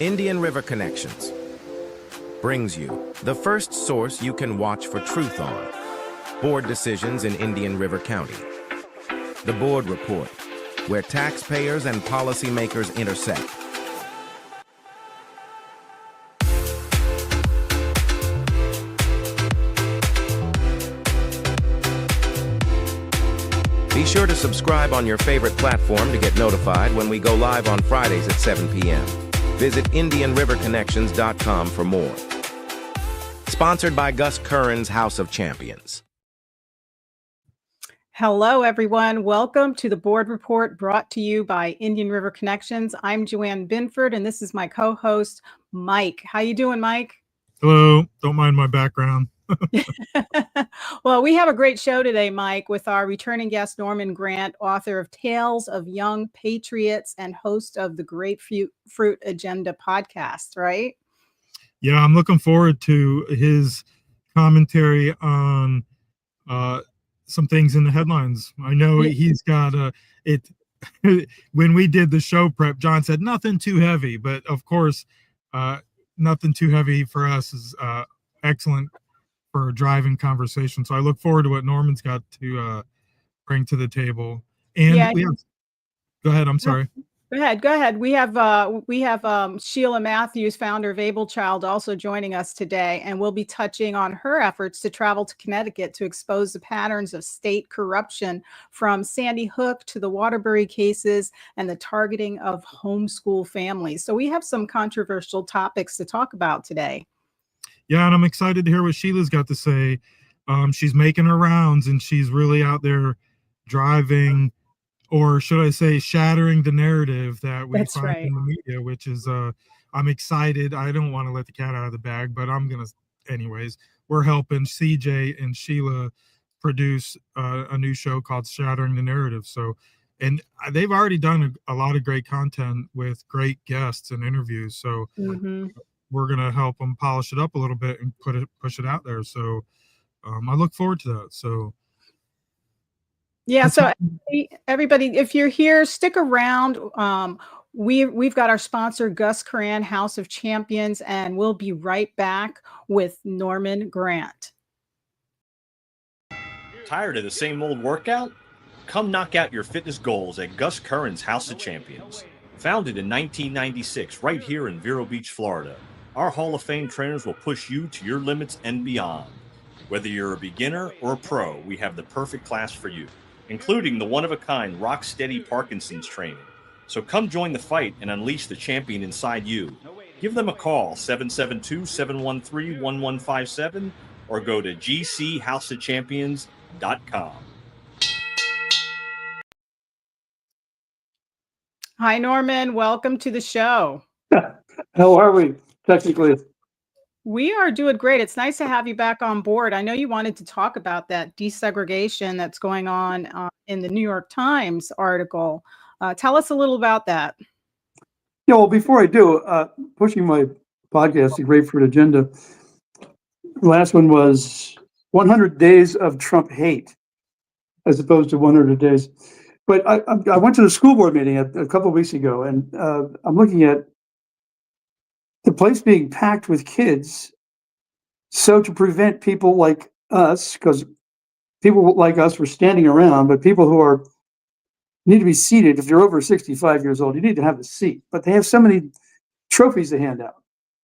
Indian River Connections brings you the first source you can watch for truth on board decisions in Indian River County. The Board Report, where taxpayers and policymakers intersect. Be sure to subscribe on your favorite platform to get notified when we go live on Fridays at 7 p.m. Visit IndianRiverConnections.com for more. Sponsored by Gus Curran's House of Champions. Hello, everyone. Welcome to the Board Report brought to you by Indian River Connections. I'm Joann Binford, and this is my co-host, Mike. How you doing, Mike? Hello. Don't mind my background. Well, we have a great show today, Mike, with our returning guest, Norman Grant, author of Tales of Young Patriots and host of the Grapefruit Agenda podcast, right? Yeah, I'm looking forward to his commentary on some things in the headlines. I know he's got it. When we did the show prep, John said nothing too heavy, but of course, nothing too heavy for us is excellent for a driving conversation. So I look forward to what Norman's got to bring to the table. And we have, go ahead. I'm sorry. Go ahead. We have Sheila Mathews, founder of AbleChild, also joining us today, and we'll be touching on her efforts to travel to Connecticut to expose the patterns of state corruption from Sandy Hook to the Waterbury cases and the targeting of homeschool families. So we have some controversial topics to talk about today. Yeah, and I'm excited to hear what Sheila's got to say. She's making her rounds, and she's really out there driving, or should I say, shattering the narrative that we find in the media, which is, I'm excited. I don't want to let the cat out of the bag, but I'm going to, anyways. We're helping CJ and Sheila produce a new show called Shattering the Narrative. So, and they've already done a lot of great content with great guests and interviews. So, we're going to help them polish it up a little bit and push it out there. So I look forward to that. So yeah, so everybody, if you're here, stick around. We've got our sponsor, Gus Curran, House of Champions, and we'll be right back with Norman Grant. Tired of the same old workout? Come knock out your fitness goals at Gus Curran's House of Champions. Founded in 1996 right here in Vero Beach, Florida, our Hall of Fame trainers will push you to your limits and beyond. Whether you're a beginner or a pro, we have the perfect class for you, including the one-of-a-kind rock-steady Parkinson's training. So come join the fight and unleash the champion inside you. Give them a call, 772-713-1157, or go to gchouseofchampions.com. Hi, Norman. Welcome to the show. How are we, technically? We are doing great. It's nice to have you back on board. I know you wanted to talk about that desegregation that's going on in the New York Times article. Tell us a little about that. Yeah, well, before I do, pushing my podcast, The Grapefruit Agenda, the last one was 100 Days of Trump Hate, as opposed to 100 Days. But I went to the school board meeting a couple of weeks ago, and I'm looking at the place being packed with kids. So to prevent people like us, because people like us were standing around, but people who need to be seated, if you're over 65 years old, you need to have a seat. But they have so many trophies to hand out.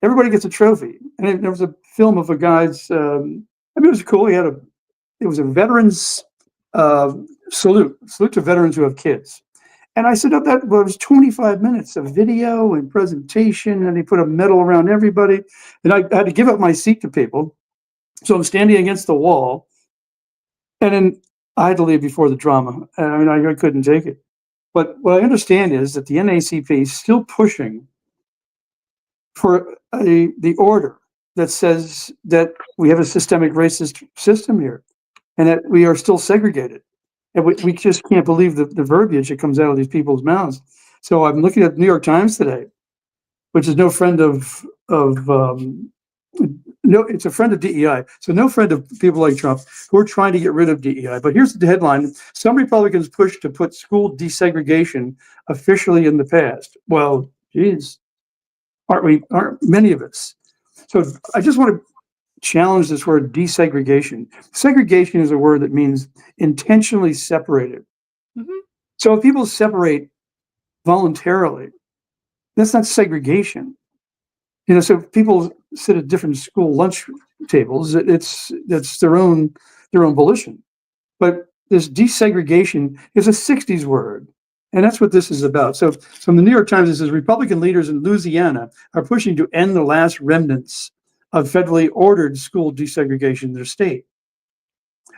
Everybody gets a trophy. And there was a film of a guy's, it was cool. It was a veterans salute to veterans who have kids. And I said, that was 25 minutes of video and presentation, and they put a medal around everybody. And I had to give up my seat to people. So I'm standing against the wall. And then I had to leave before the drama. And I mean, I couldn't take it. But what I understand is that the NAACP is still pushing for the order that says that we have a systemic racist system here and that we are still segregated. And we just can't believe the verbiage that comes out of these people's mouths. So I'm looking at the New York Times today, which is no friend of it's a friend of DEI. So no friend of people like Trump who are trying to get rid of DEI. But here's the headline. Some Republicans push to put school desegregation officially in the past. Well, geez, Aren't many of us? So I just want to challenge this word desegregation. Segregation is a word that means intentionally separated. Mhm. So if people separate voluntarily, that's not segregation. So if people sit at different school lunch tables, that's their own volition. But this desegregation is a 60s word. And that's what this is about. So from the New York Times, it says Republican leaders in Louisiana are pushing to end the last remnants of federally ordered school desegregation in their state,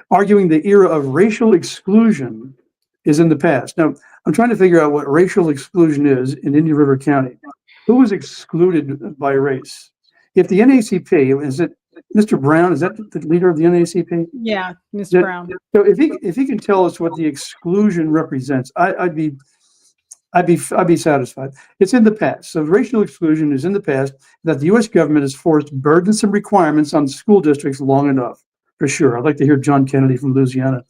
arguing the era of racial exclusion is in the past. Now, I'm trying to figure out what racial exclusion is in Indian River County. Who was excluded by race? If the NACP, is it Mr. Brown? Is that the leader of the NACP? Yeah, Mr. Brown. So if he can tell us what the exclusion represents, I'd be satisfied. It's in the past. So racial exclusion is in the past, that the U.S. government has forced burdensome requirements on school districts long enough. For sure. I'd like to hear John Kennedy from Louisiana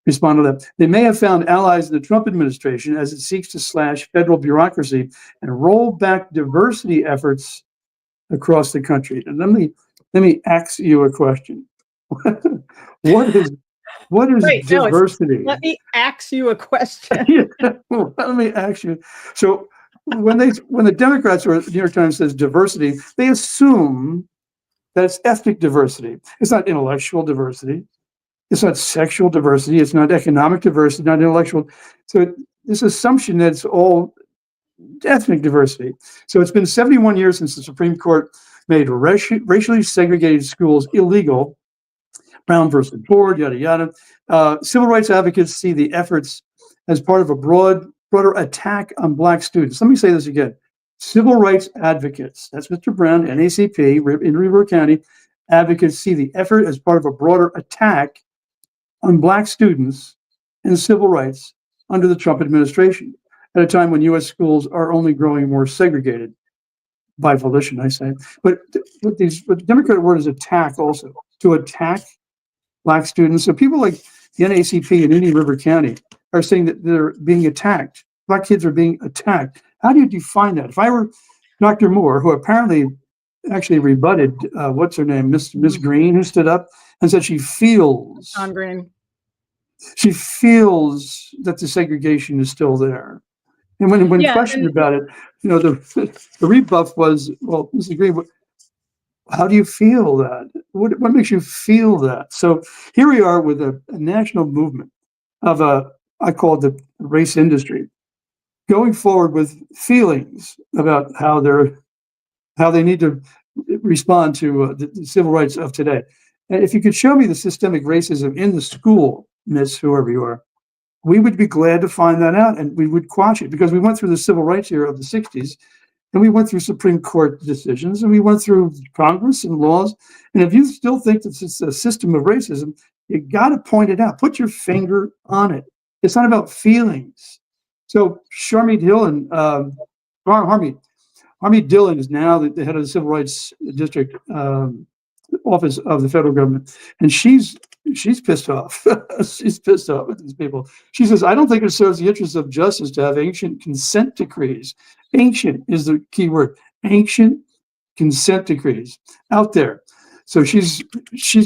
respond to that. They may have found allies in the Trump administration as it seeks to slash federal bureaucracy and roll back diversity efforts across the country. And let me ask you a question. What is Wait, no, diversity? let me ask you a question. Yeah, well, let me ask you. So when the Democrats or the New York Times says diversity, they assume that it's ethnic diversity. It's not intellectual diversity. It's not sexual diversity. It's not economic diversity, not intellectual. So this assumption that it's all ethnic diversity. So it's been 71 years since the Supreme Court made racially segregated schools illegal. Brown versus Board, yada, yada. Civil rights advocates see the efforts as part of a broader attack on Black students. Let me say this again. Civil rights advocates, that's Mr. Brown, NACP, in River County, advocates see the effort as part of a broader attack on Black students and civil rights under the Trump administration, at a time when U.S. schools are only growing more segregated by volition, I say. But the Democratic word is attack also, to attack Black students. So people like the NACP in Indian River County are saying that they're being attacked. Black kids are being attacked. How do you define that? If I were Dr. Moore, who apparently actually rebutted, what's her name, Miss Green, who stood up and said she feels that the segregation is still there. And when questioned about it, the rebuff was, well, Mrs. Green, how do you feel that? What makes you feel that? So here we are with a national movement of I call it the race industry, going forward with feelings about how they need to respond to the civil rights of today. And if you could show me the systemic racism in the school, Miss whoever you are, we would be glad to find that out, and we would quash it, because we went through the civil rights era of the 60s, and we went through Supreme Court decisions, and we went through Congress and laws. And if you still think that it's a system of racism, you got to point it out. Put your finger on it. It's not about feelings. So Sharmit Dillon, Harmeet Dillon is now the head of the Civil Rights District Office of the federal government, and she's pissed off. She's pissed off with these people. She says, I don't think it serves the interests of justice to have ancient consent decrees. Ancient is the key word. Ancient consent decrees out there. So she's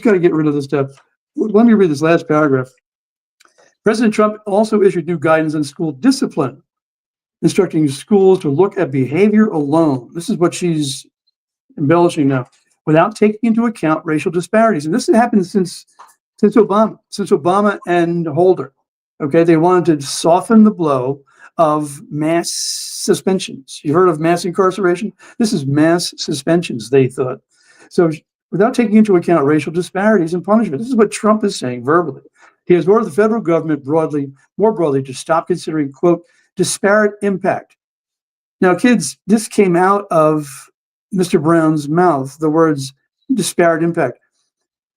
got to get rid of this stuff. Let me read this last paragraph. President Trump also issued new guidance on school discipline, instructing schools to look at behavior alone. This is what she's embellishing now, without taking into account racial disparities. And this has happened since Obama and Holder. Okay, they wanted to soften the blow of mass suspensions. You heard of mass incarceration? This is mass suspensions, they thought. So without taking into account racial disparities and punishment. This is what Trump is saying verbally. He has ordered the federal government more broadly to stop considering, quote, disparate impact. Now, kids, this came out of Mr. Brown's mouth, the words disparate impact.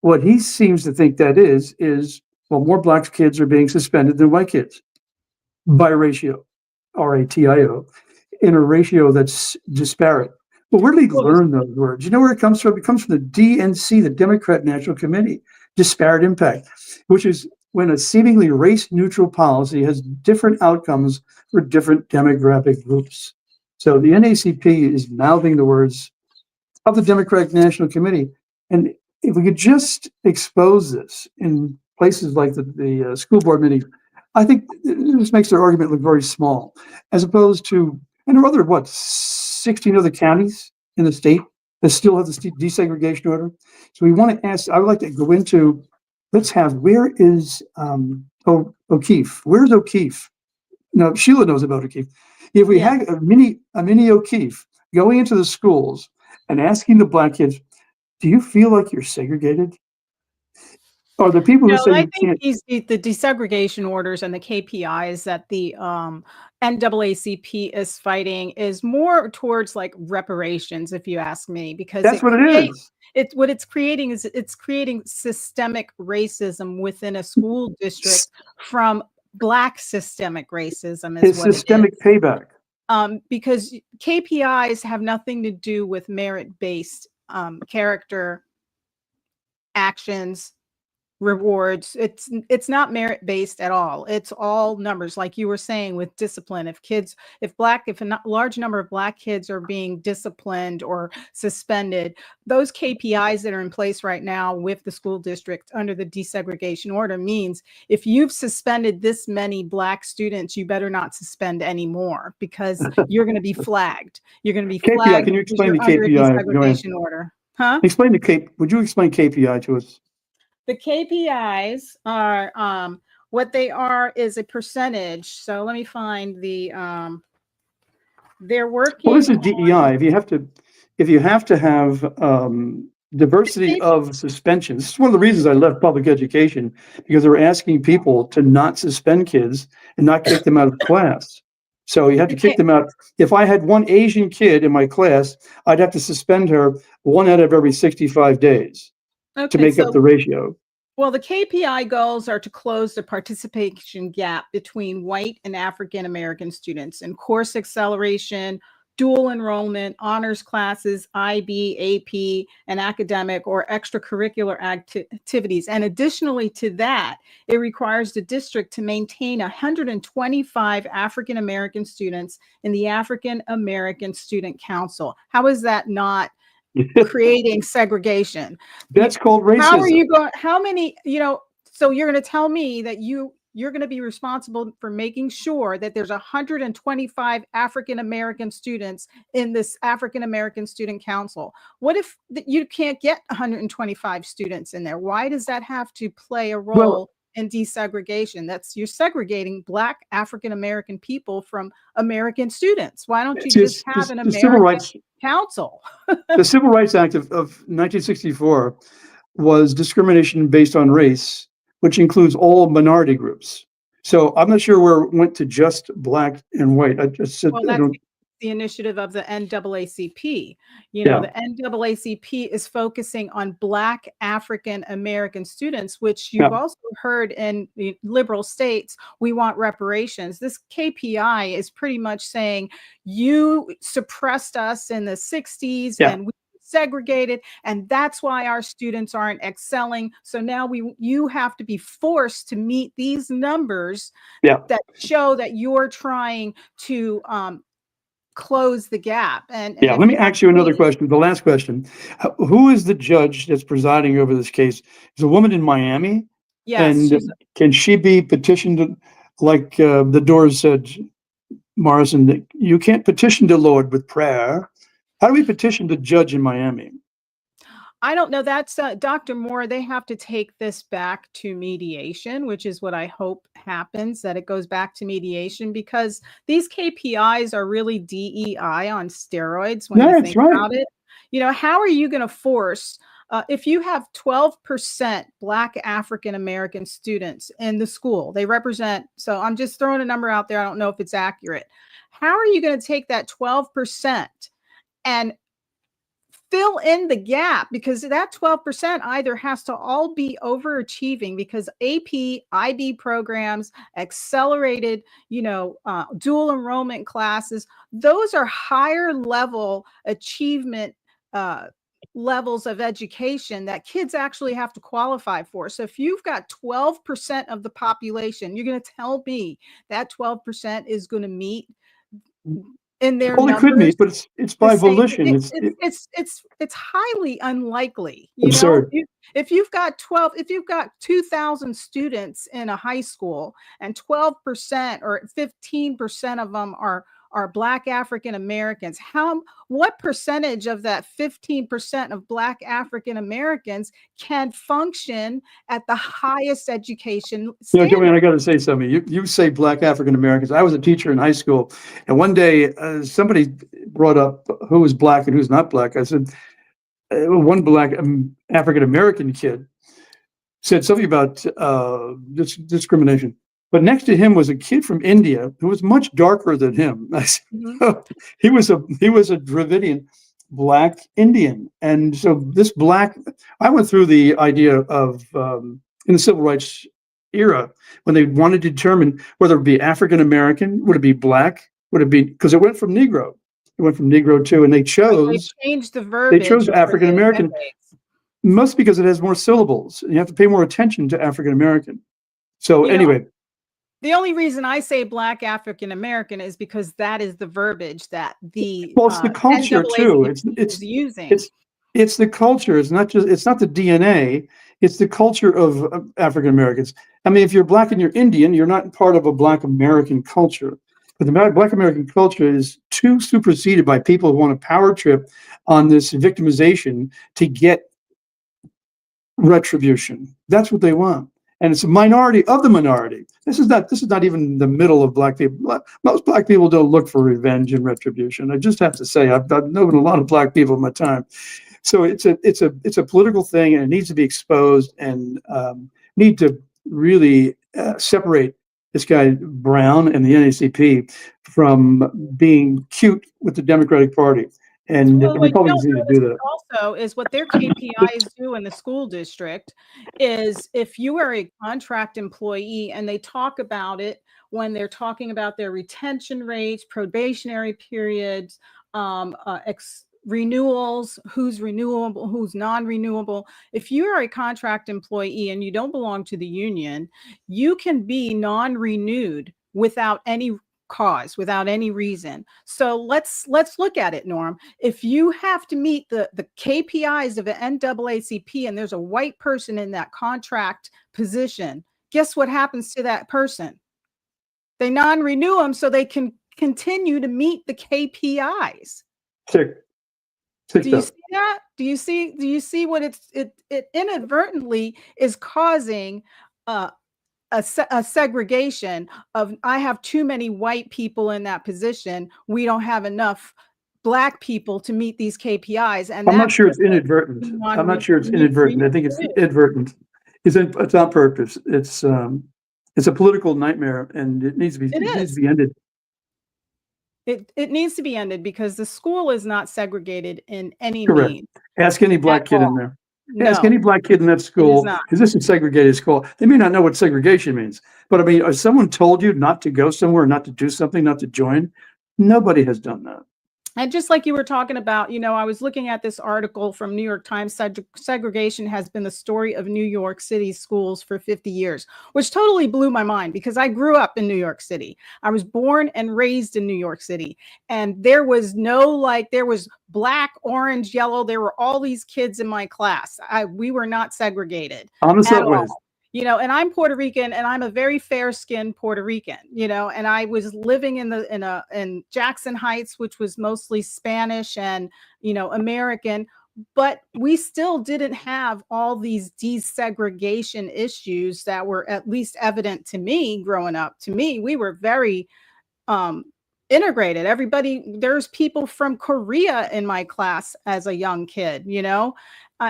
What he seems to think that is, well, more Black kids are being suspended than white kids by ratio, ratio, in a ratio that's disparate. But where did he learn those words? You know where it comes from? It comes from the DNC, the Democrat National Committee, disparate impact, which is when a seemingly race-neutral policy has different outcomes for different demographic groups. So the NACP is mouthing the words of the Democratic National Committee. And if we could just expose this in places like the school board meeting, I think this makes their argument look very small, as opposed to, and there are other, 16 other counties in the state that still have the desegregation order. So we want to ask, I would like to go into, where is O'Keefe? Where's O'Keefe? No, Sheila knows about O'Keefe. If we had a mini O'Keefe going into the schools and asking the Black kids, do you feel like you're segregated? Or the people who say I you think can't. the desegregation orders and the KPIs that the NAACP is fighting is more towards like reparations, if you ask me, because That's what it is. what it's creating is it's creating systemic racism within a school district from Black systemic racism It's systemic payback. Because KPIs have nothing to do with merit-based character, actions, rewards. It's not merit-based at all. It's all numbers, like you were saying with discipline. If a large number of Black kids are being disciplined or suspended, those KPIs that are in place right now with the school district under the desegregation order means if you've suspended this many Black students, you better not suspend anymore, because you're going to be flagged. You're going to be flagged. KPI, can you explain the under a KPI, desegregation Joann? order? Huh? Would you explain KPI to us? The KPIs are what they are is a percentage. So let me find they're working. Well, this is DEI. If you have to have diversity of suspensions, this is one of the reasons I left public education, because they were asking people to not suspend kids and not kick them out of class. So you have to kick them out. If I had one Asian kid in my class, I'd have to suspend her 1 out of every 65 days to make up the ratio. Well, the KPI goals are to close the participation gap between white and African American students in course acceleration, dual enrollment, honors classes, IB, AP, and academic or extracurricular activities. And additionally to that, it requires the district to maintain 125 African American students in the African American Student Council. How is that not creating segregation? That's called racism. How are you going? How many, so you're going to tell me that you're going to be responsible for making sure that there's 125 African American students in this African American Student Council. What if you can't get 125 students in there? Why does that have to play a role in desegregation? You're segregating Black African American people from American students. Why don't you just have an American council? The Civil Rights Act of 1964 was discrimination based on race, which includes all minority groups. So I'm not sure where it went to just Black and white. I just said, well, that's the initiative of the NAACP. The NAACP is focusing on Black African American students, which you've also heard in the liberal states. We want reparations. This KPI is pretty much saying you suppressed us in the 60s and we segregated, and that's why our students aren't excelling. So now you have to be forced to meet these numbers that show that you're trying to close the gap. And let me ask you another question. The last question: who is the judge that's presiding over this case? Is a woman in Miami? Yes. And can she be petitioned, like the Doors said, Morrison, that you can't petition the Lord with prayer? How do we petition the judge in Miami? I don't know. That's Dr. Moore. They have to take this back to mediation, which is what I hope happens, that it goes back to mediation, because these KPIs are really DEI on steroids when you think about it. How are you going to force, if you have 12% Black African American students in the school, they represent, so I'm just throwing a number out there, I don't know if it's accurate. How are you going to take that 12% and fill in the gap? Because that 12% either has to all be overachieving, because AP, IB programs, accelerated, dual enrollment classes, those are higher level achievement levels of education that kids actually have to qualify for. So if you've got 12% of the population, you're going to tell me that 12% is going to meet in their Well, it could be, numbers but it's the by same. volition. It's highly unlikely. You know, Absurd. if you've got 2,000 students in a high school and 12% or 15% of them are Black African Americans, what percentage of that 15% of Black African Americans can function at the highest education standard? Joann, I got to say something. You say Black African Americans. I was a teacher in high school, and one day somebody brought up who was Black and who's not Black. I said, one Black African American kid said something about discrimination. But next to him was a kid from India who was much darker than him. I said, he was a Dravidian Black Indian. And so this Black, I went through the idea of, in the civil rights era, when they wanted to determine whether it would be African American, would it be Black, would it be, because it went from Negro. It went from Negro too, and they chose, they changed the verbiage. They chose African American, mostly because it has more syllables. And you have to pay more attention to African American. So anyway. The only reason I say Black African American is because that is the verbiage that the it's the culture too. It's using. It's the culture. It's not the DNA. It's the culture of African Americans. I mean, if you're Black and you're Indian, you're not part of a Black American culture. But the Black American culture is too superseded by people who want a power trip on this victimization to get retribution. That's what they want. And it's a minority of the minority. This is not even the middle of Black people. Most Black people don't look for revenge and retribution. I just have to say, I've known a lot of Black people in my time. So it's a political thing, and it needs to be exposed, and need to really separate this guy Brown and the NAACP from being cute with the Democratic Party. And the Republicans need to do that. Also, is what their KPIs do in the school district is if you are a contract employee, and they talk about it when they're talking about their retention rates, probationary periods, renewals, who's renewable, who's non-renewable. If you are a contract employee and you don't belong to the union, you can be non-renewed without any cause, without any reason. So let's look at it, Norm. If you have to meet the KPIs of an NAACP and there's a white person in that contract position, guess what happens to that person? They non-renew them so they can continue to meet the KPIs. Do you see that? Do you see what it inadvertently is causing a segregation of, I have too many white people in that position. We don't have enough Black people to meet these KPIs. And I'm not sure it's inadvertent. I'm not sure it's inadvertent. I think it's inadvertent. It's on purpose. It's a political nightmare, and it needs to be ended. It needs to be ended because the school is not segregated in any Correct. means. Ask any Black kid in there. Ask No, any Black kid in that school, because this is a segregated school. They may not know what segregation means, but I mean, has someone told you not to go somewhere, not to do something, not to join? Nobody has done that. And just like you were talking about, I was looking at this article from New York Times. Segregation has been the story of New York City schools for 50 years, which totally blew my mind because I grew up in New York City. I was born and raised in New York City. And there was there was Black, orange, yellow. There were all these kids in my class. We were not segregated on the subways. And I'm Puerto Rican, and I'm a very fair-skinned Puerto Rican, and I was living in Jackson Heights, which was mostly Spanish and, American, but we still didn't have all these desegregation issues that were at least evident to me growing up. To me, we were very integrated. There's people from Korea in my class as a young kid,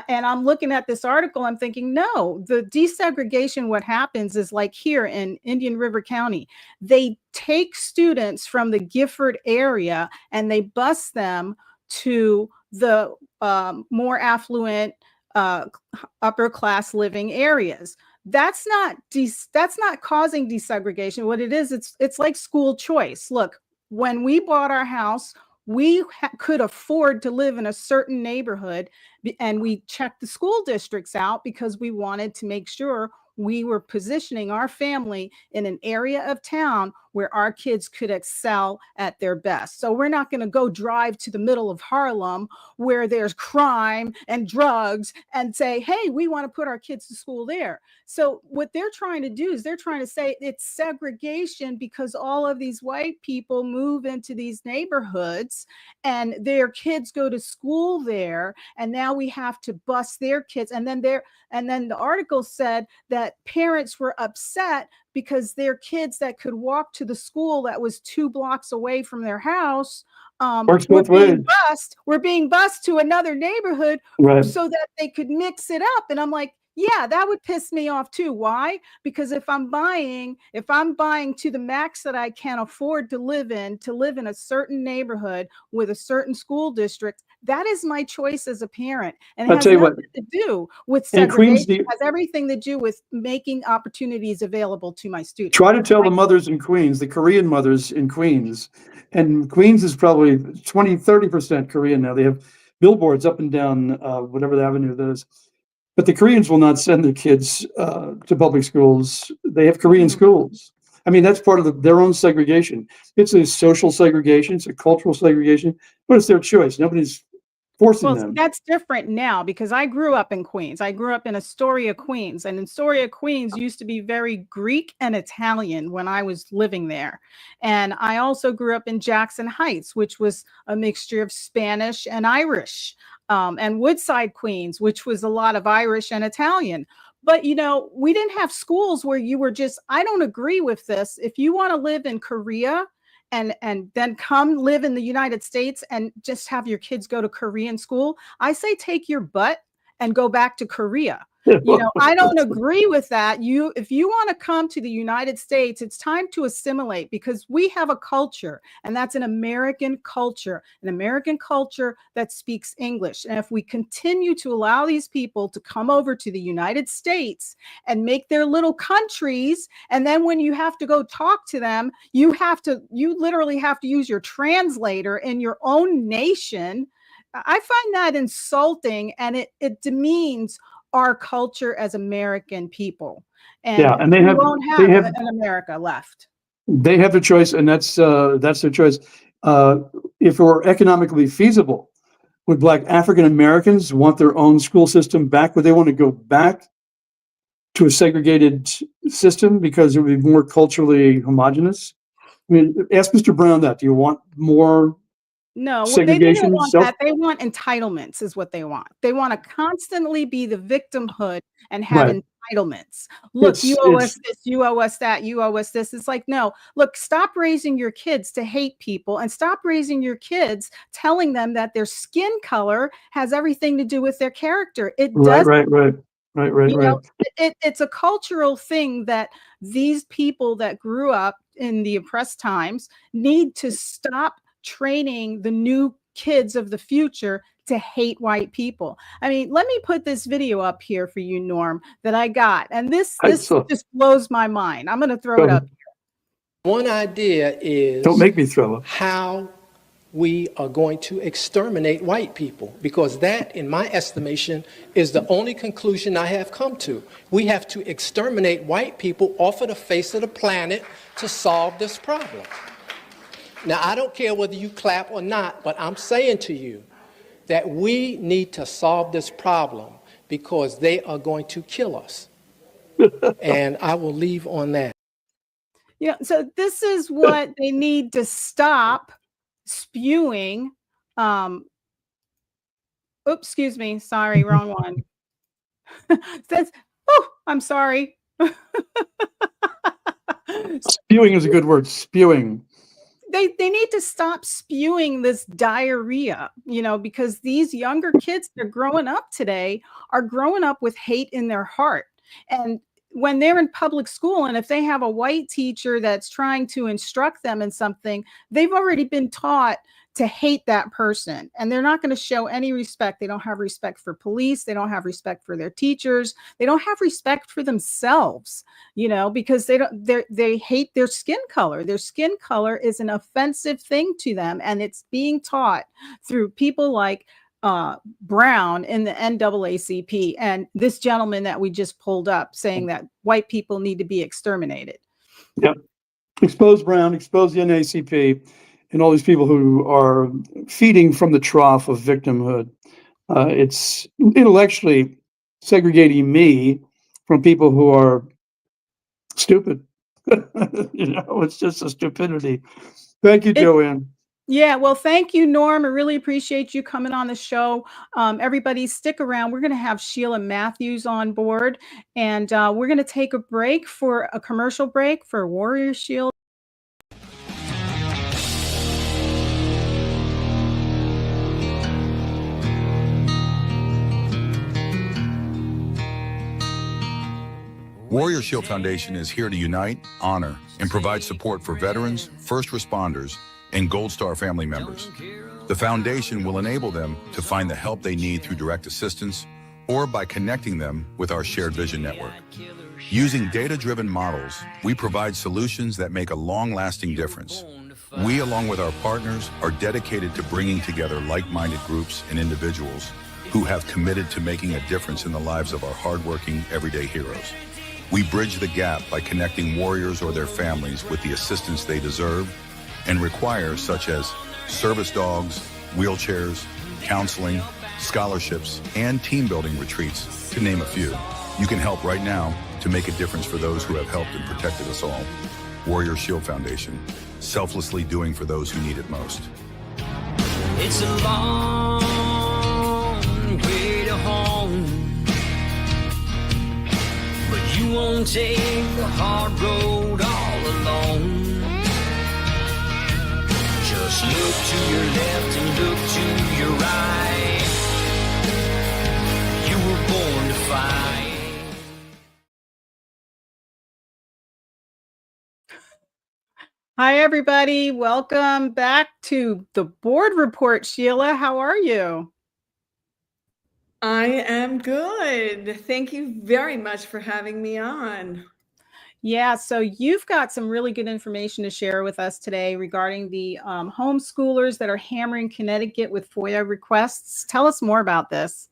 and I'm looking at this article, I'm thinking, no, the desegregation, what happens is like here in Indian River County, they take students from the Gifford area and they bus them to the more affluent, upper class living areas. That's not causing desegregation. What it is, it's like school choice. Look, when we bought our house, we could afford to live in a certain neighborhood, and we checked the school districts out because we wanted to make sure we were positioning our family in an area of town where our kids could excel at their best. So we're not going to go drive to the middle of Harlem where there's crime and drugs and say, hey, we want to put our kids to school there. So what they're trying to do is they're trying to say it's segregation because all of these white people move into these neighborhoods and their kids go to school there. And now we have to bus their kids. And then the article said that parents were upset because their kids that could walk to the school that was 2 blocks away from their house were being bused to another neighborhood, right, so that they could mix it up. And I'm like, yeah, that would piss me off too. Why? Because if I'm buying to the max that I can afford to live in a certain neighborhood with a certain school district, that is my choice as a parent. And it has nothing to do with segregation. It has everything to do with making opportunities available to my students. Try to tell the mothers in Queens, the Korean mothers in Queens, and Queens is probably 20-30% Korean now. They have billboards up and down whatever the avenue that is. But the Koreans will not send their kids to public schools. They have Korean schools. I mean, that's part of their own segregation. It's a social segregation. It's a cultural segregation, but it's their choice. Nobody's forcing them. That's different now because I grew up in Queens. I grew up in Astoria, Queens. And Astoria, Queens used to be very Greek and Italian when I was living there. And I also grew up in Jackson Heights, which was a mixture of Spanish and Irish. And Woodside, Queens, which was a lot of Irish and Italian. But, you know, we didn't have schools where you were just, I don't agree with this. If you want to live in Korea and then come live in the United States and just have your kids go to Korean school, I say take your butt and go back to Korea. You know, I don't agree with that. If you want to come to the United States, it's time to assimilate because we have a culture, and that's an American culture that speaks English. And if we continue to allow these people to come over to the United States and make their little countries, and then when you have to go talk to them, you literally have to use your translator in your own nation. I find that insulting, and it demeans our culture as American people. And they won't have an America left. They have the choice, and that's their choice. If it were economically feasible, would Black African Americans want their own school system back? Would they want to go back to a segregated system because it would be more culturally homogenous? I mean, ask Mr. Brown that. Do you want more? No, they don't want that. They want entitlements is what they want. They want to constantly be the victimhood and have entitlements. Look, you owe us this, you owe us that, you owe us this. It's like, no, look, stop raising your kids to hate people and stop raising your kids telling them that their skin color has everything to do with their character. It does. Right. It's a cultural thing that these people that grew up in the oppressed times need to stop training the new kids of the future to hate white people. I mean, let me put this video up here for you, Norm, that I got. And this just blows my mind. I'm going to throw it up here. One idea is, don't make me throw up, how we are going to exterminate white people, because that, in my estimation, is the only conclusion I have come to. We have to exterminate white people off of the face of the planet to solve this problem. Now, I don't care whether you clap or not, but I'm saying to you that we need to solve this problem because they are going to kill us. And I will leave on that. Yeah, so this is what they need to stop spewing. Oops, excuse me. Sorry, wrong one. Says, oh, I'm sorry. Spewing is a good word. Spewing. They need to stop spewing this diarrhea, you know, because these younger kids that are growing up today are growing up with hate in their heart. And when they're in public school, and if they have a white teacher that's trying to instruct them in something, they've already been taught to hate that person, and they're not going to show any respect. They don't have respect for police. They don't have respect for their teachers. They don't have respect for themselves, you know, because they hate their skin color. Their skin color is an offensive thing to them, and it's being taught through people like Brown in the NAACP and this gentleman that we just pulled up saying that white people need to be exterminated. Yep. expose Brown, expose the NAACP, and all these people who are feeding from the trough of victimhood. It's intellectually segregating me from people who are stupid. It's just a stupidity. Thank you, Joann. Yeah, well, thank you, Norm. I really appreciate you coming on the show. Everybody, stick around. We're going to have Sheila Mathews on board, and we're going to take a break for a commercial break for Warrior Shield. Warrior Shield Foundation is here to unite, honor, and provide support for veterans, first responders, and Gold Star family members. The foundation will enable them to find the help they need through direct assistance or by connecting them with our shared vision network. Using data-driven models, we provide solutions that make a long-lasting difference. We, along with our partners, are dedicated to bringing together like-minded groups and individuals who have committed to making a difference in the lives of our hardworking, everyday heroes. We bridge the gap by connecting warriors or their families with the assistance they deserve and require, such as service dogs, wheelchairs, counseling, scholarships, and team-building retreats, to name a few. You can help right now to make a difference for those who have helped and protected us all. Warrior Shield Foundation, selflessly doing for those who need it most. It's a long way to home, but you won't take the hard road all alone. Just look to your left and look to your right. You were born to fight. Hi, everybody. Welcome back to the board report. Sheila, how are you? I am good. Thank you very much for having me on. Yeah, so you've got some really good information to share with us today regarding the homeschoolers that are hammering Connecticut with FOIA requests. Tell us more about this.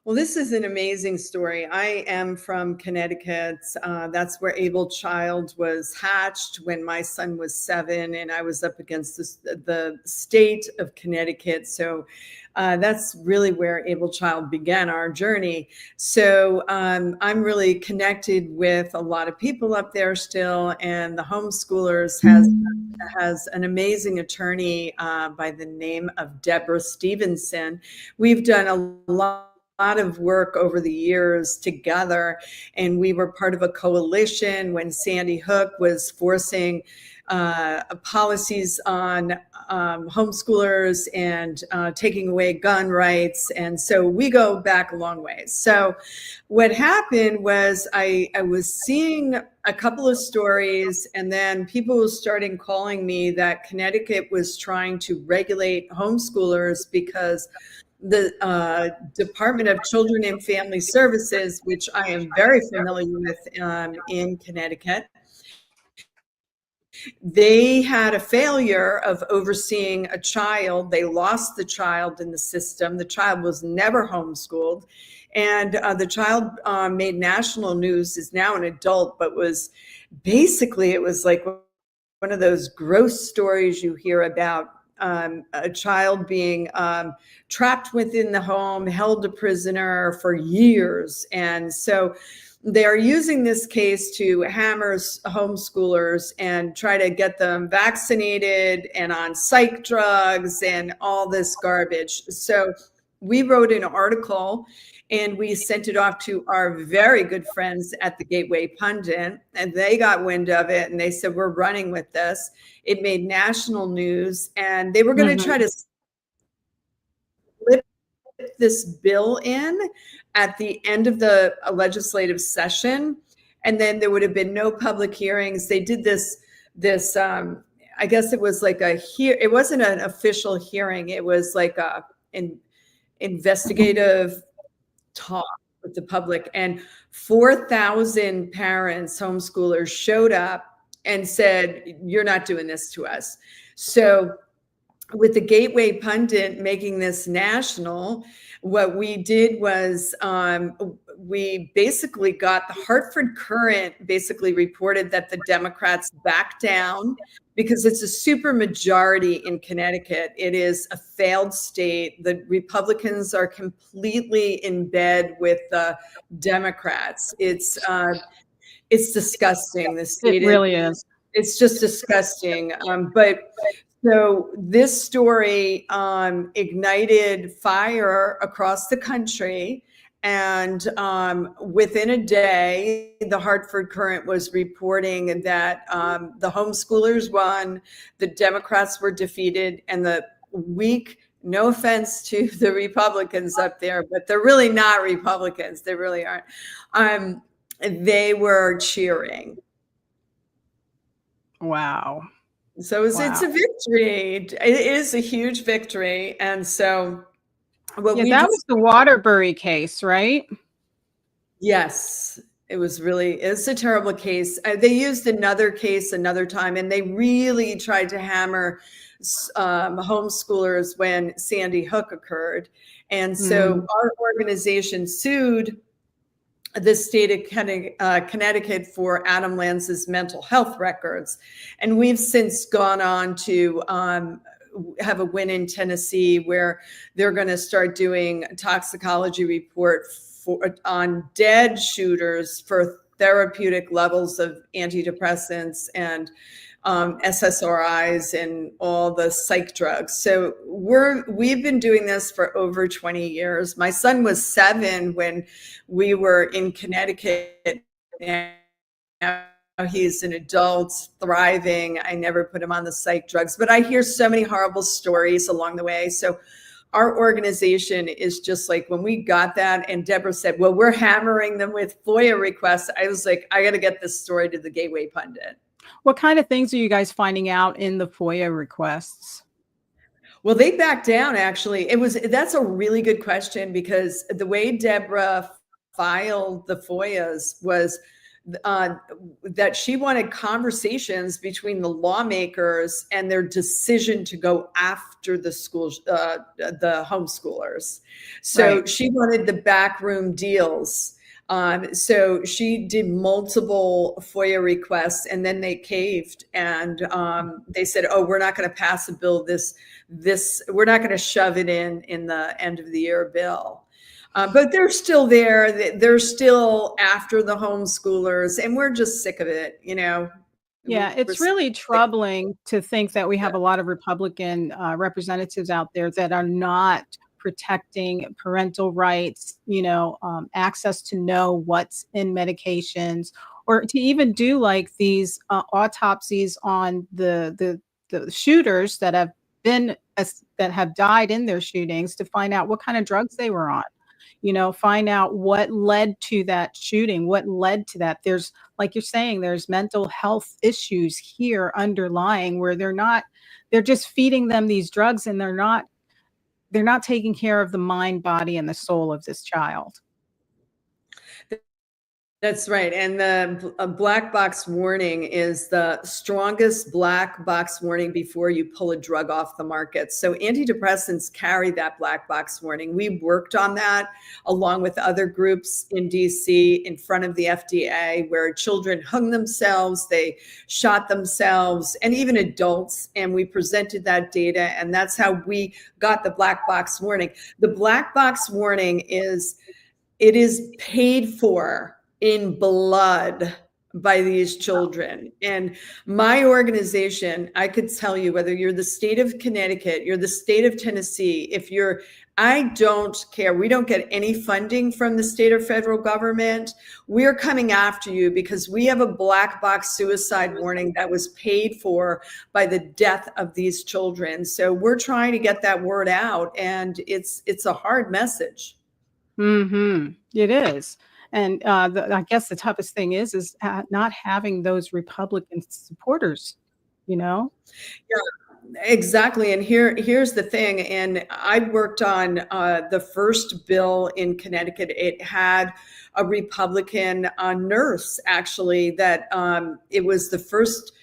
Well, this is an amazing story. I am from Connecticut. That's where AbleChild was hatched when my son was 7, and I was up against the state of Connecticut. So that's really where AbleChild began our journey. So I'm really connected with a lot of people up there still, and the homeschoolers has an amazing attorney by the name of Deborah Stevenson. We've done a lot of work over the years together, and we were part of a coalition when Sandy Hook was forcing policies on homeschoolers and taking away gun rights. And so we go back a long way. So what happened was I was seeing a couple of stories, and then people were starting calling me that Connecticut was trying to regulate homeschoolers because the Department of Children and Family Services, which I am very familiar with in Connecticut, they had a failure of overseeing a child. They lost the child in the system. The child was never homeschooled. And the child made national news, is now an adult, but was basically, it was like one of those gross stories you hear about. A child being trapped within the home, held a prisoner for years. And so they are using this case to hammer homeschoolers and try to get them vaccinated and on psych drugs and all this garbage. So we wrote an article and we sent it off to our very good friends at the Gateway Pundit, and they got wind of it and they said, we're running with this. It made national news, and they were going to try to slip this bill in at the end of the legislative session, and then there would have been no public hearings. They did this I guess it was like it wasn't an official hearing. It was like an investigative talk with the public, and 4,000 parents, homeschoolers, showed up and said, you're not doing this to us. So with the Gateway Pundit making this national, what we did was we basically got the Hartford Courant basically reported that the Democrats backed down because it's a super majority in Connecticut. It is a failed state. The Republicans are completely in bed with the Democrats. It's disgusting. The state It really is. It's just disgusting. But so this story ignited fire across the country. And within a day, the Hartford Courant was reporting that the homeschoolers won, the Democrats were defeated, and the weak, no offense to the Republicans up there, but they're really not Republicans. They really aren't. They were cheering. Wow. So it's a victory. It is a huge victory. And so what we that was the Waterbury case, right? Yes, it's a terrible case. They used another case another time, and they really tried to hammer homeschoolers when Sandy Hook occurred. And so our organization sued the state of Connecticut for Adam Lanza's mental health records. And we've since gone on to have a win in Tennessee where they're going to start doing a toxicology report on dead shooters for therapeutic levels of antidepressants and SSRIs and all the psych drugs. So we've been doing this for over 20 years. My son was 7 when we were in Connecticut, and now he's an adult, thriving. I never put him on the psych drugs, but I hear so many horrible stories along the way. So our organization is just like, when we got that and Deborah said, well, we're hammering them with FOIA requests, I was like, I got to get this story to the Gateway Pundit. What kind of things are you guys finding out in the FOIA requests? Well, they backed down, actually. That's a really good question, because the way Deborah filed the FOIAs was that she wanted conversations between the lawmakers and their decision to go after the schools, the homeschoolers. So right. She wanted the backroom deals. So she did multiple FOIA requests, and then they caved, and they said, "Oh, we're not going to pass a bill. We're not going to shove it in the end of the year bill." But they're still there. They're still after the homeschoolers, and we're just sick of it, Yeah, it's really troubling to think that we have a lot of Republican representatives out there that are not protecting parental rights, access to know what's in medications, or to even do like these autopsies on the shooters that have died in their shootings, to find out what kind of drugs they were on. Find out what led to that shooting, what led to that. There's, like you're saying, there's mental health issues here underlying where they're just feeding them these drugs, and they're not taking care of the mind, body, and the soul of this child. That's right. And the black box warning is the strongest black box warning before you pull a drug off the market. So antidepressants carry that black box warning. We worked on that along with other groups in DC in front of the FDA, where children hung themselves, they shot themselves, and even adults. And we presented that data, and that's how we got the black box warning. The black box warning is paid for in blood by these children. And my organization, I could tell you, whether you're the state of Connecticut, you're the state of Tennessee, I don't care. We don't get any funding from the state or federal government. We're coming after you because we have a black box suicide warning that was paid for by the death of these children. So we're trying to get that word out, and it's a hard message. It is. And I guess the toughest thing is not having those Republican supporters, Yeah, exactly. And here's the thing. And I worked on the first bill in Connecticut. It had a Republican nurse, actually, that it was the first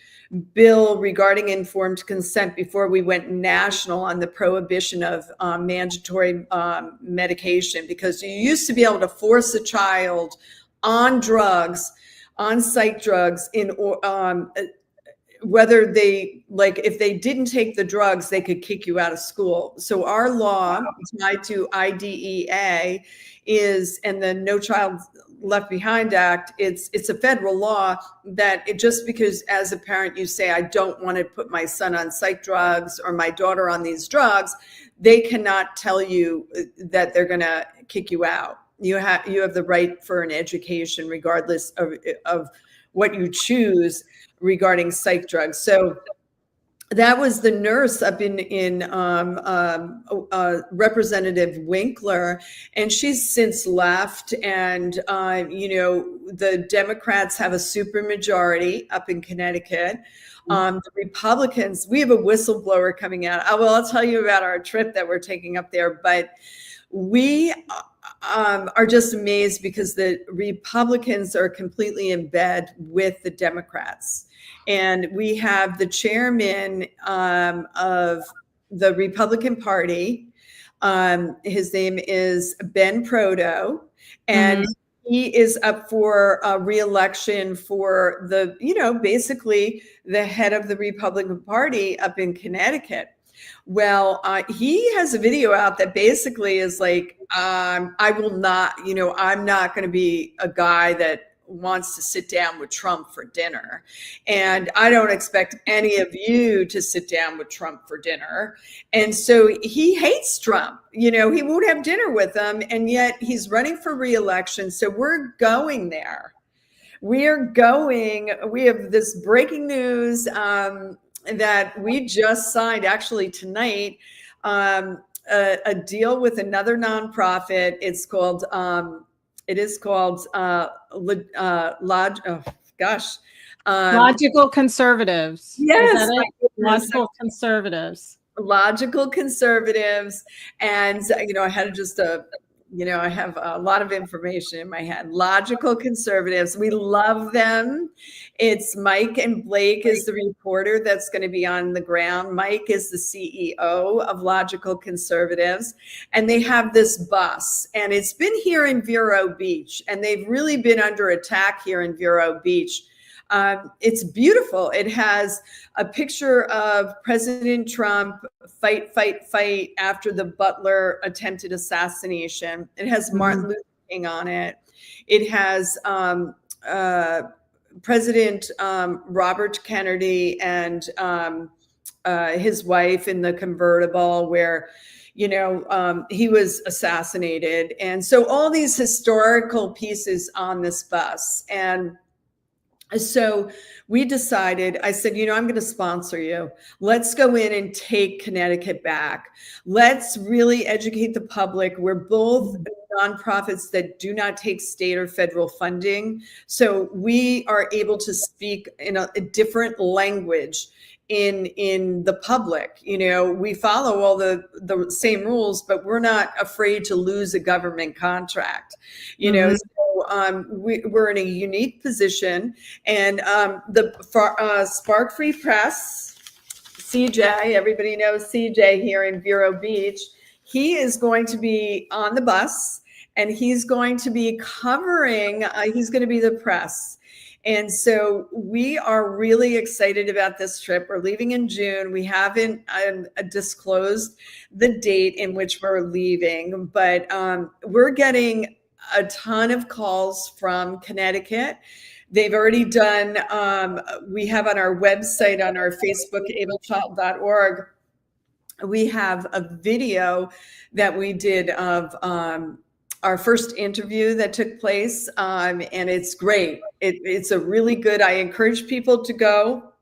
bill regarding informed consent before we went national on the prohibition of mandatory medication, because you used to be able to force a child on drugs, on psych drugs, whether they, like, if they didn't take the drugs, they could kick you out of school. So our law tied to IDEA is, and the No Child Left Behind Act, it's a federal law that just because as a parent you say, I don't want to put my son on psych drugs or my daughter on these drugs, they cannot tell you that they're going to kick you out. You have the right for an education regardless of what you choose regarding psych drugs. So that was the nurse up in Representative Winkler, and she's since left. And the Democrats have a supermajority up in Connecticut. The Republicans, we have a whistleblower coming out. I'll tell you about our trip that we're taking up there, but we are just amazed because the Republicans are completely in bed with the Democrats. And we have the chairman of the Republican Party. His name is Ben Proto, and he is up for re-election for basically the head of the Republican Party up in Connecticut. Well, he has a video out that basically is like, I will not, I'm not going to be a guy that wants to sit down with Trump for dinner. And I don't expect any of you to sit down with Trump for dinner. And so he hates Trump. He won't have dinner with him. And yet he's running for re-election. So we're going there. We have this breaking news that we just signed actually tonight, a deal with another nonprofit. It's called, Logical Conservatives. Yes. Logical Conservatives. Logical Conservatives. And, I had I have a lot of information in my head. Logical Conservatives. We love them. It's Mike and Blake is the reporter that's going to be on the ground. Mike is the CEO of Logical Conservatives. And they have this bus. And it's been here in Vero Beach. And they've really been under attack here in Vero Beach. It's beautiful. It has a picture of President Trump, fight, fight, fight, after the Butler attempted assassination. It has Martin Luther King on it. It has President Robert Kennedy and his wife in the convertible where, he was assassinated. And so all these historical pieces on this bus. And so we decided, I said, I'm going to sponsor you. Let's go in and take Connecticut back. Let's really educate the public. We're both nonprofits that do not take state or federal funding. So we are able to speak in a different language in the public. We follow all the same rules, but we're not afraid to lose a government contract. So we're in a unique position, and the Spark Free Press, CJ, everybody knows CJ here in Vero Beach. He is going to be on the bus, and he's going to be covering. He's going to be the press. And so we are really excited about this trip. We're leaving in June. We haven't disclosed the date in which we're leaving, but we're getting a ton of calls from Connecticut. They've already done, we have on our website, on our Facebook, AbleChild.org, we have a video that we did of our first interview that took place, and it's great. It's a really good, I encourage people to go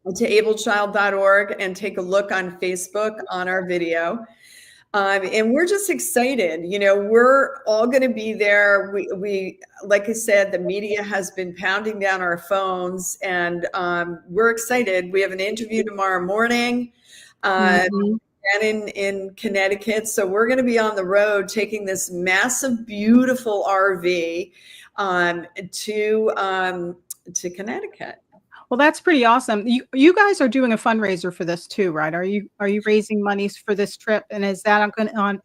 to AbleChild.org and take a look on Facebook on our video. And we're just excited. We're all going to be there. We, like I said, the media has been pounding down our phones, and we're excited. We have an interview tomorrow morning. And in Connecticut. So we're going to be on the road taking this massive, beautiful RV to Connecticut. Well, that's pretty awesome. You guys are doing a fundraiser for this too, right? Are you raising monies for this trip? And is that on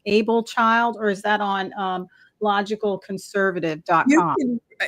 AbleChild, or is that on logicalconservative.com?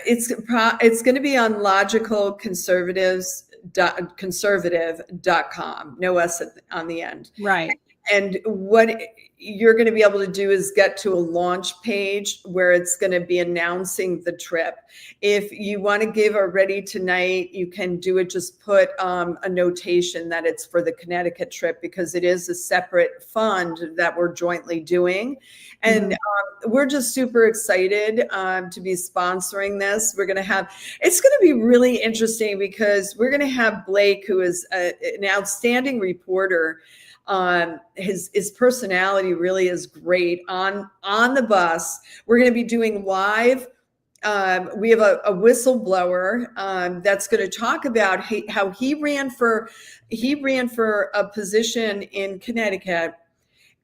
It's going to be on logicalconservative.com. No S on the end. Right. And what you're going to be able to do is get to a launch page where it's going to be announcing the trip. If you want to give already tonight, you can do it. Just put a notation that it's for the Connecticut trip, because it is a separate fund that we're jointly doing. And we're just super excited to be sponsoring this. We're going to have, it's going to be really interesting, because we're going to have Blake, who is an outstanding reporter. His personality really is great on the bus. We're going to be doing live. We have a whistleblower that's going to talk about how he ran for a position in Connecticut,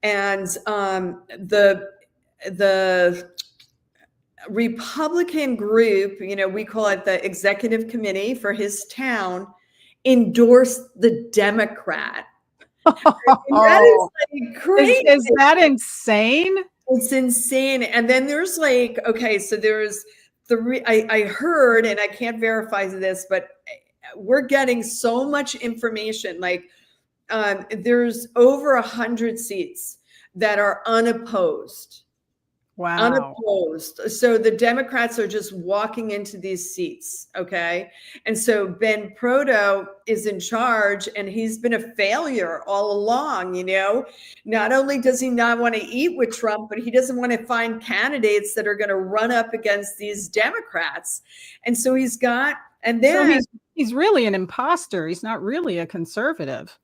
and the Republican group, we call it the executive committee for his town, endorsed the Democrat. That is like crazy. Is that insane? It's insane. And then there's like, okay, so there's I heard, and I can't verify this, but we're getting so much information. Like there's over 100 seats that are unopposed. Wow. Unopposed. So the Democrats are just walking into these seats. Okay. And so Ben Proto is in charge, and he's been a failure all along. Not only does he not want to eat with Trump, but he doesn't want to find candidates that are going to run up against these Democrats. And so he's really an imposter. He's not really a conservative.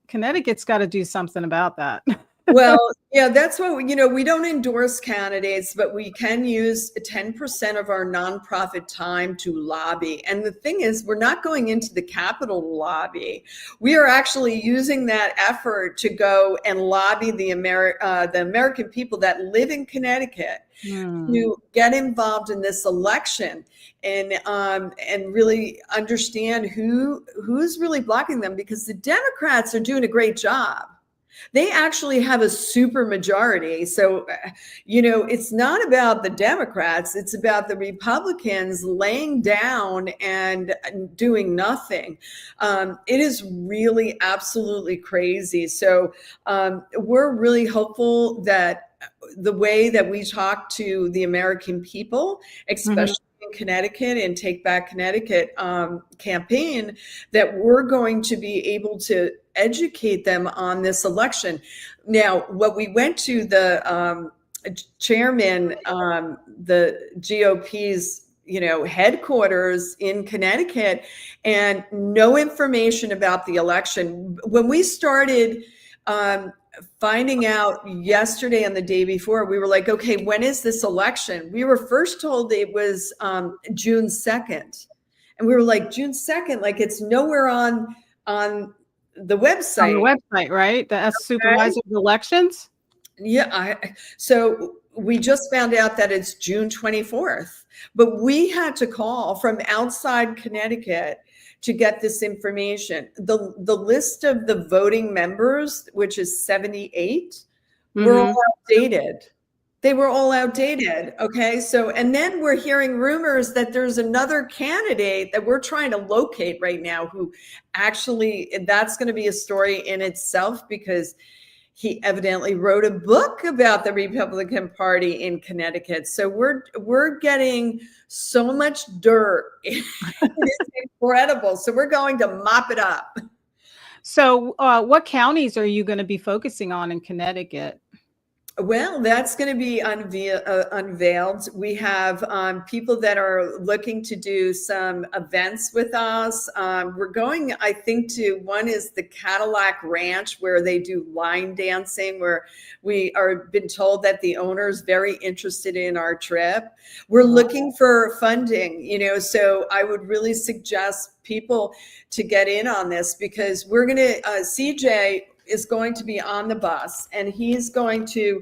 Connecticut's got to do something about that. Well, yeah, that's what we don't endorse candidates, but we can use 10% of our nonprofit time to lobby. And the thing is, we're not going into the Capitol to lobby. We are actually using that effort to go and lobby the American people that live in Connecticut to get involved in this election and really understand who's really blocking them, because the Democrats are doing a great job. They actually have a super majority. So, it's not about the Democrats. It's about the Republicans laying down and doing nothing. It is really absolutely crazy. So we're really hopeful that the way that we talk to the American people, especially in Connecticut and Take Back Connecticut campaign, that we're going to be able to educate them on this election. Now, what we went to the chairman, the GOP's, headquarters in Connecticut, and no information about the election. When we started finding out yesterday and the day before, we were like, okay, when is this election? We were first told it was June 2nd. And we were like, June 2nd, like it's nowhere on the website. On the website, right? The Supervisor of Elections? Yeah. So we just found out that it's June 24th. But we had to call from outside Connecticut to get this information. The list of the voting members, which is 78, were all outdated. They were all outdated. Okay. So, and then we're hearing rumors that there's another candidate that we're trying to locate right now who actually, that's going to be a story in itself, because he evidently wrote a book about the Republican Party in Connecticut. So we're getting so much dirt. It's incredible. So we're going to mop it up. So what counties are you going to be focusing on in Connecticut? Well, that's going to be unveiled. We have people that are looking to do some events with us. We're going, I think, to one is the Cadillac Ranch, where they do line dancing, where we are been told that the owner is very interested in our trip. We're looking for funding, so I would really suggest people to get in on this, because we're going to, CJ is going to be on the bus, and he's going to,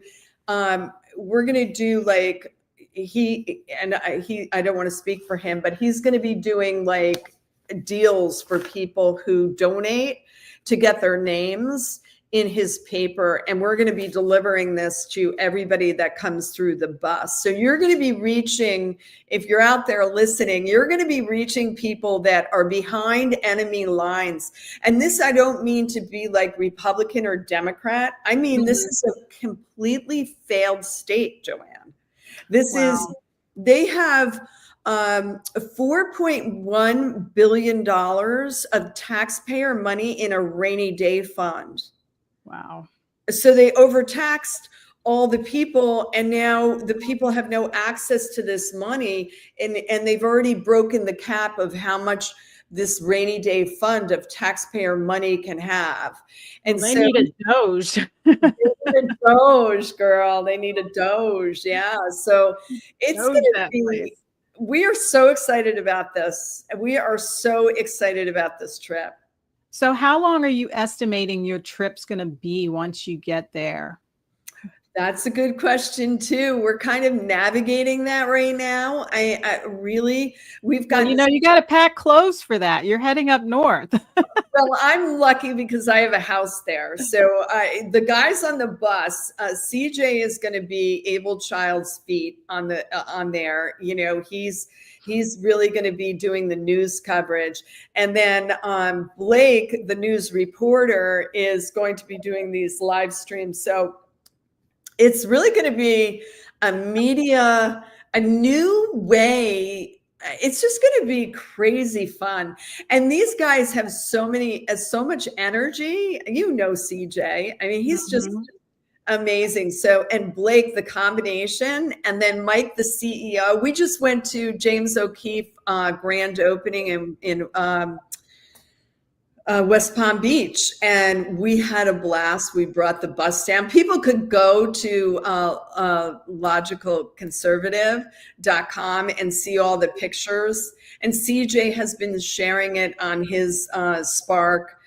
we're going to do like I don't want to speak for him, but he's going to be doing like deals for people who donate to get their names in his paper. And we're going to be delivering this to everybody that comes through the bus. So you're going to be reaching, if you're out there listening, you're going to be reaching people that are behind enemy lines. And this, I don't mean to be like Republican or Democrat. I mean, this is a completely failed state, Joann. This is, they have $4.1 billion of taxpayer money in a rainy day fund. Wow. So they overtaxed all the people, and now the people have no access to this money, and they've already broken the cap of how much this rainy day fund of taxpayer money can have. And they need a Doge. They need a Doge, girl. They need a Doge. Yeah. So it's going to be, we are so excited about this. We are so excited about this trip. So how long are you estimating your trip's going to be once you get there? That's a good question too. We're kind of navigating that right now. We've got, you got to pack clothes for that. You're heading up north. Well, I'm lucky because I have a house there. So the guys on the bus, CJ is going to be AbleChild's feet on there. You know, he's really going to be doing the news coverage. And then Blake, the news reporter, is going to be doing these live streams. So it's really going to be a new way. It's just going to be crazy fun. And these guys have so much energy. You know, CJ, I mean, he's just amazing. So, and Blake, the combination, and then Mike, the CEO. We just went to James O'Keefe grand opening in West Palm Beach, and we had a blast. We brought the bus down. People could go to logicalconservative.com and see all the pictures. And CJ has been sharing it on his Spark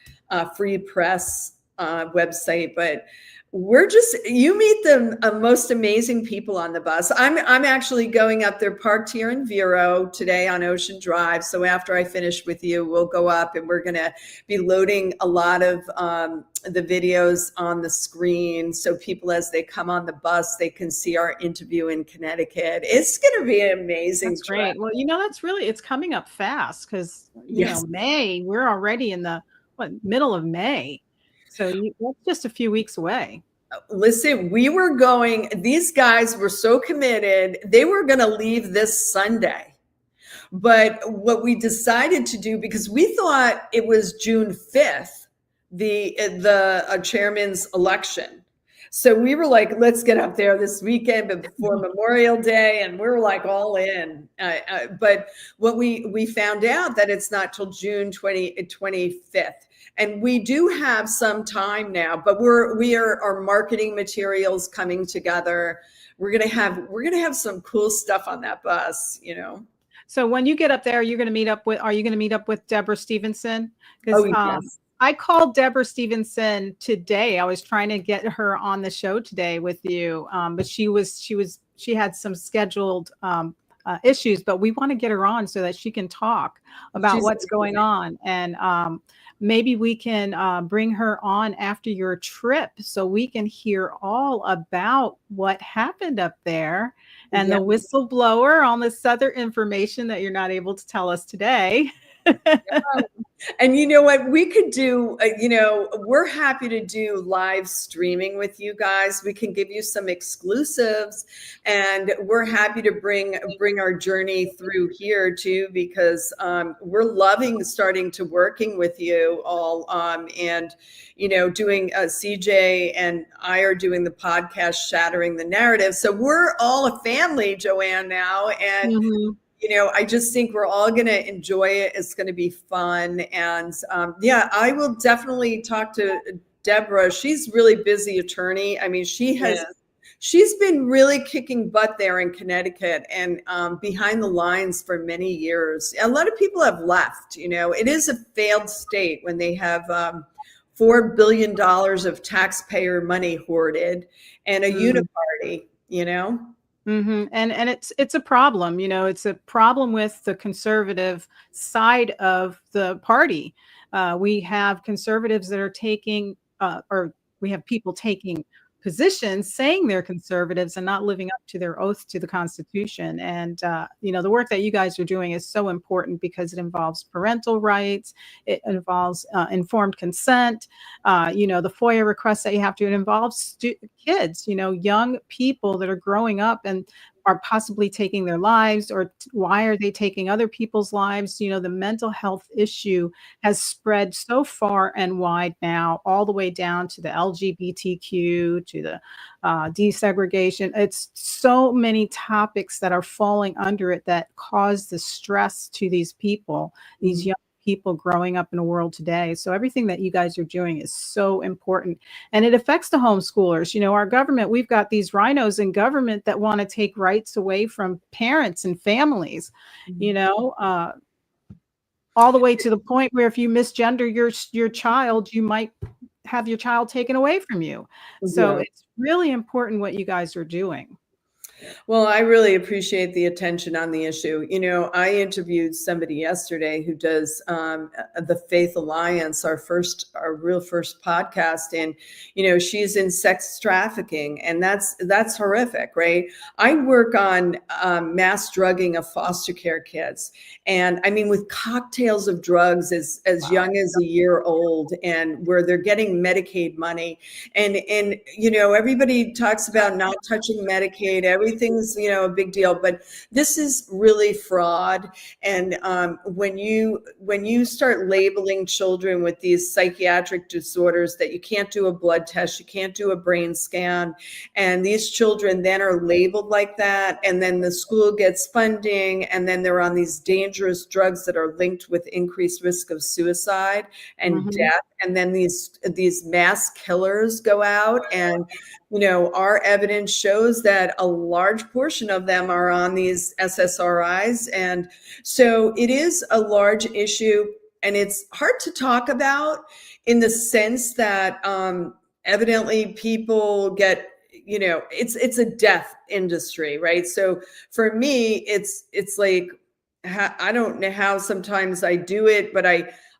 Free Press website. But you meet the most amazing people on the bus. I'm actually going up there, parked here in Vero today on Ocean Drive. So after I finish with you, we'll go up and we're going to be loading a lot of the videos on the screen. So people, as they come on the bus, they can see our interview in Connecticut. It's going to be an amazing That's trip. great. Well, it's coming up fast because, May, we're already in the middle of May. So that's just a few weeks away. Listen, these guys were so committed. They were going to leave this Sunday. But what we decided to do, because we thought it was June 5th, the chairman's election. So we were like, let's get up there this weekend before Memorial Day. And we were like all in. But what we found out that it's not till June 25th. And we do have some time now, but our marketing materials coming together. We're gonna have some cool stuff on that bus, you know. So when you get up there, are you going to meet up with Deborah Stevenson? Because yes. I called Deborah Stevenson today. I was trying to get her on the show today with you, but she had some scheduled issues. But we want to get her on so that she can talk about what's going on, and maybe we can bring her on after your trip so we can hear all about what happened up there and the whistleblower, all this other information that you're not able to tell us today. And you know what we could do, we're happy to do live streaming with you guys. We can give you some exclusives, and we're happy to bring our journey through here too, because we're loving starting to working with you all, and doing CJ and I are doing the podcast Shattering the Narrative. So we're all a family, Joann, now, and I just think we're all going to enjoy it. It's going to be fun. And I will definitely talk to Deborah. She's really busy attorney. I mean, she's been really kicking butt there in Connecticut and behind the lines for many years. A lot of people have left. It is a failed state when they have $4 billion of taxpayer money hoarded and a uniparty, And it's a problem, it's a problem with the conservative side of the party. We have conservatives that are taking, or we have people taking positions saying they're conservatives and not living up to their oath to the Constitution. And, the work that you guys are doing is so important because it involves parental rights. It involves informed consent. The FOIA requests that you have to, it involves kids, young people that are growing up and are possibly taking their lives, or why are they taking other people's lives? The mental health issue has spread so far and wide now, all the way down to the LGBTQ, to the desegregation. It's so many topics that are falling under it that cause the stress to these people, these young people growing up in a world today. So everything that you guys are doing is so important, and it affects the homeschoolers. Our government, we've got these rhinos in government that want to take rights away from parents and families, all the way to the point where if you misgender your child, you might have your child taken away from you. So it's really important what you guys are doing. Well, I really appreciate the attention on the issue. I interviewed somebody yesterday who does the Faith Alliance, our real first podcast, and she's in sex trafficking, and that's horrific, right? I work on mass drugging of foster care kids, and I mean with cocktails of drugs as young as a year old, and where they're getting Medicaid money, and everybody talks about not touching Medicaid. Everything's a big deal, but this is really fraud. And when you start labeling children with these psychiatric disorders that you can't do a blood test, you can't do a brain scan, and these children then are labeled like that, and then the school gets funding, and then they're on these dangerous drugs that are linked with increased risk of suicide and death, and then these mass killers go out, and our evidence shows that a large portion of them are on these SSRIs. And so it is a large issue, and it's hard to talk about in the sense that evidently people get, it's a death industry, right? So for me, it's like, I don't know how sometimes I do it, but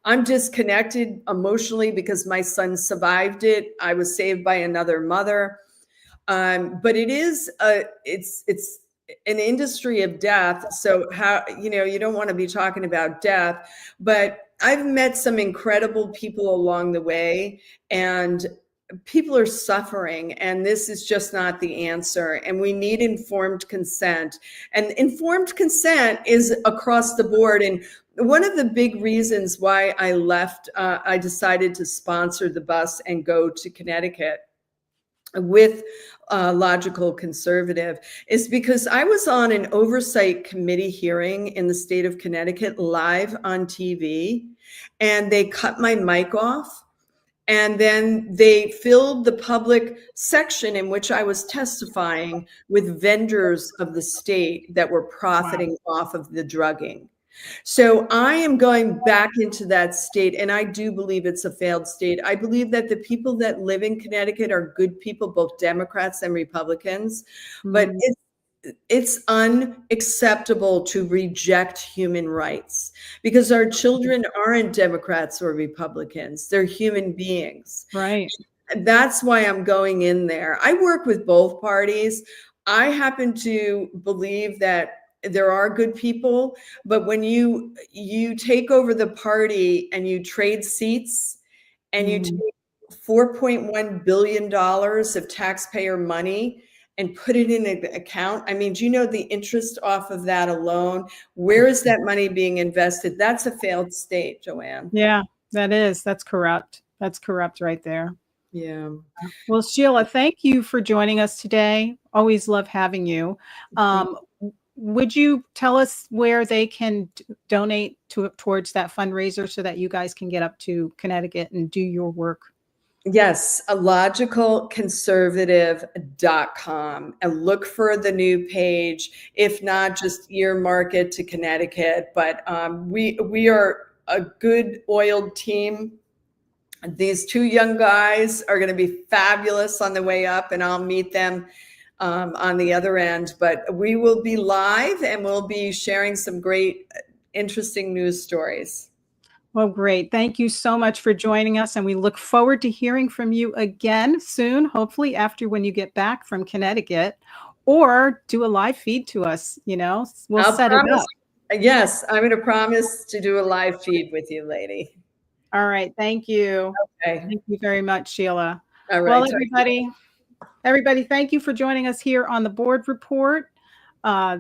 I'm disconnected emotionally because my son survived it. I was saved by another mother. But it is it's an industry of death. So how, you don't want to be talking about death, but I've met some incredible people along the way, and people are suffering, and this is just not the answer. And we need informed consent, and informed consent is across the board. And one of the big reasons why I left, I decided to sponsor the bus and go to Connecticut with Logical Conservative, is because I was on an oversight committee hearing in the state of Connecticut live on TV, and they cut my mic off. And then they filled the public section in which I was testifying with vendors of the state that were profiting off of the drugging. So I am going back into that state, and I do believe it's a failed state. I believe that the people that live in Connecticut are good people, both Democrats and Republicans, but it's unacceptable to reject human rights, because our children aren't Democrats or Republicans. They're human beings. Right. That's why I'm going in there. I work with both parties. I happen to believe that there are good people, but when you take over the party and you trade seats and you take $4.1 billion of taxpayer money and put it in an account, I mean, do you know the interest off of that alone? Where is that money being invested? That's a failed state, Joann. Yeah, that's corrupt. That's corrupt right there. Yeah. Well, Sheila, thank you for joining us today. Always love having you. Would you tell us where they can donate towards that fundraiser so that you guys can get up to Connecticut and do your work? Yes, logicalconservative.com, and look for the new page. If not, just earmark it to Connecticut. But we are a good oiled team. These two young guys are going to be fabulous on the way up, and I'll meet them on the other end. But we will be live and we'll be sharing some great, interesting news stories. Well, great. Thank you so much for joining us. And we look forward to hearing from you again soon, hopefully after when you get back from Connecticut, or do a live feed to us. We'll set it up. Yes, I'm going to promise to do a live feed with you, lady. All right. Thank you. Okay. Thank you very much, Sheila. All right. Well, everybody, thank you for joining us here on the board report.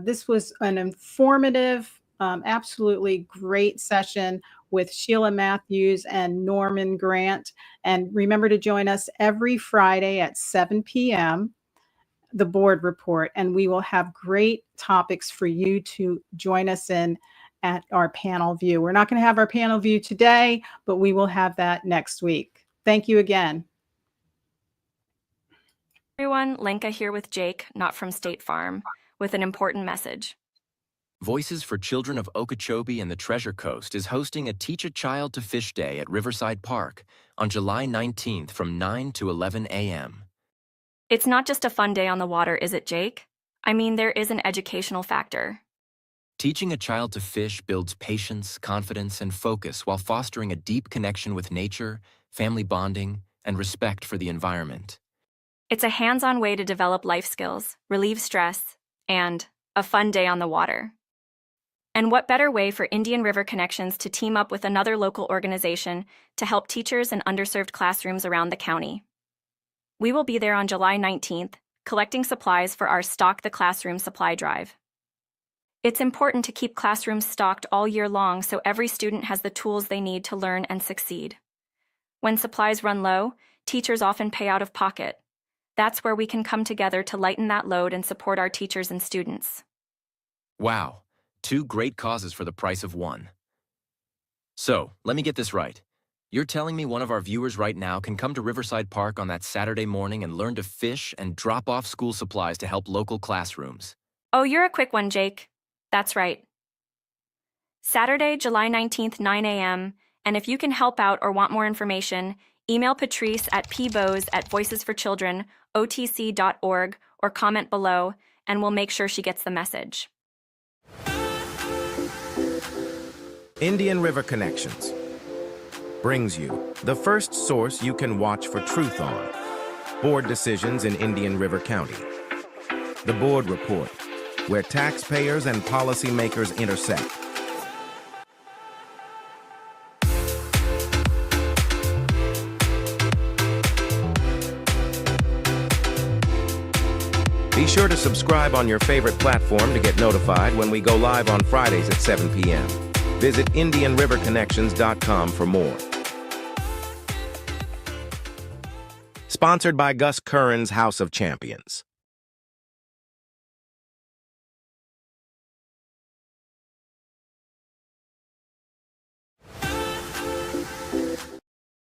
This was an informative, absolutely great session with Sheila Mathews and Norman Grant. And remember to join us every Friday at 7 p.m., the board report, and we will have great topics for you to join us in at our panel view. We're not going to have our panel view today, but we will have that next week. Thank you again. Everyone, Lenka here with Jake, not from State Farm, with an important message. Voices for Children of Okeechobee and the Treasure Coast is hosting a Teach a Child to Fish Day at Riverside Park on July 19th from 9 to 11 a.m. It's not just a fun day on the water, is it, Jake? I mean, there is an educational factor. Teaching a child to fish builds patience, confidence, and focus while fostering a deep connection with nature, family bonding, and respect for the environment. It's a hands-on way to develop life skills, relieve stress, and a fun day on the water. And what better way for Indian River Connections to team up with another local organization to help teachers in underserved classrooms around the county? We will be there on July 19th, collecting supplies for our Stock the Classroom supply drive. It's important to keep classrooms stocked all year long so every student has the tools they need to learn and succeed. When supplies run low, teachers often pay out of pocket. That's where we can come together to lighten that load and support our teachers and students. Wow, 2 great causes for the price of 1. So, let me get this right. You're telling me one of our viewers right now can come to Riverside Park on that Saturday morning and learn to fish and drop off school supplies to help local classrooms? Oh, you're a quick one, Jake. That's right. Saturday, July 19th, 9 a.m., and if you can help out or want more information, email Patrice at pbose@voicesforchildrenotc.org or comment below, and we'll make sure she gets the message. Indian River Connections brings you the first source you can watch for truth on board decisions in Indian River County. The Board Report, where taxpayers and policymakers intersect. Be sure to subscribe on your favorite platform to get notified when we go live on Fridays at 7 p.m. Visit IndianRiverConnections.com for more. Sponsored by Gus Curran's House of Champions.